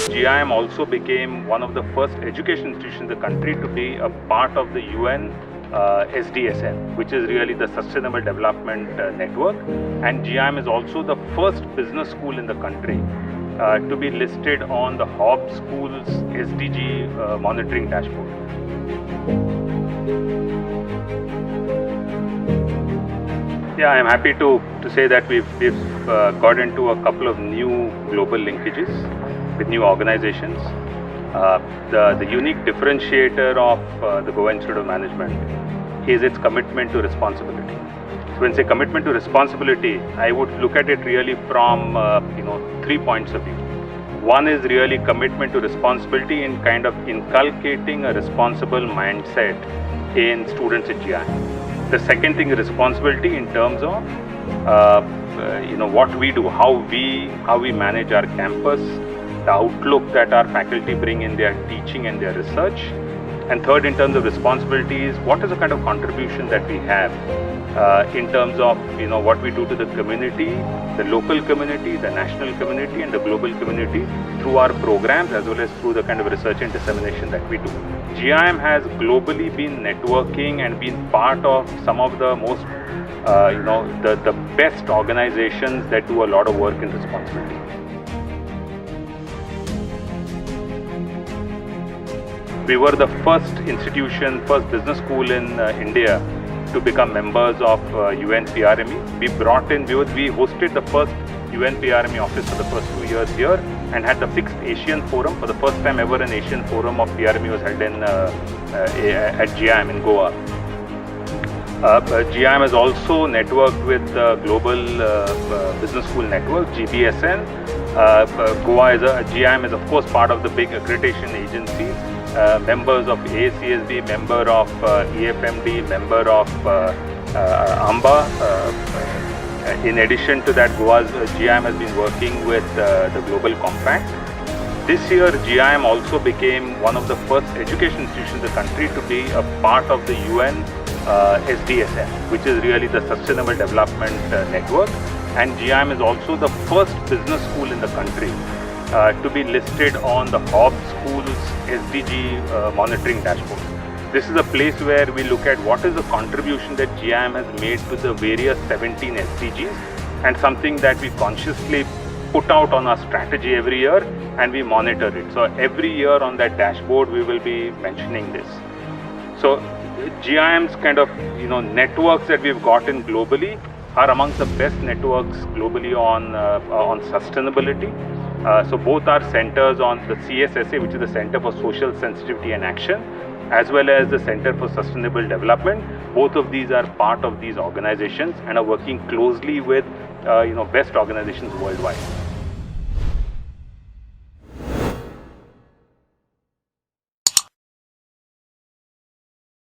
GIM also became one of the first education institutions in the country to be a part of the UN SDSN, which is really the Sustainable Development Network. And GIM is also the first business school in the country to be listed on the Hub Schools SDG monitoring dashboard. Yeah, I'm happy to say that we've got into a couple of new global linkages with new organizations. The unique differentiator of the Goa Institute of Management is its commitment to responsibility. So when I say commitment to responsibility, I would look at it really from 3 points of view. One is really commitment to responsibility in kind of inculcating a responsible mindset in students at GIM. The second thing is responsibility in terms of what we do, how we manage our campus, the outlook that our faculty bring in their teaching and their research. And third, in terms of responsibility, is what is the kind of contribution that we have in terms of what we do to the community, the local community, the national community, and the global community through our programs as well as through the kind of research and dissemination that we do. GIM has globally been networking and been part of some of the most, the best organizations that do a lot of work in responsibility. We were the first institution, first business school in India to become members of UN PRME. We hosted the first UN PRME office for the first 2 years here and had the 6th Asian Forum. For the first time ever, an Asian Forum of PRME was held at GIM in Goa. GIM has also networked with the Global Business School Network, GBSN. GIM is of course part of the big accreditation agencies. Members of ACSB, member of EFMD, member of AMBA. In addition to that, Goa's GIM has been working with the Global Compact. This year, GIM also became one of the first education institutions in the country to be a part of the UN SDSN, which is really the Sustainable Development Network. And GIM is also the first business school in the country to be listed on the Hub Schools SDG monitoring dashboard. This is a place where we look at what is the contribution that GIM has made to the various 17 SDGs, and something that we consciously put out on our strategy every year and we monitor it. So every year on that dashboard we will be mentioning this. So GIM's kind of networks that we've gotten globally are amongst the best networks globally on sustainability. So both are centers on the CSSA, which is the Center for Social Sensitivity and Action, as well as the Center for Sustainable Development. Both of these are part of these organizations and are working closely with best organizations worldwide.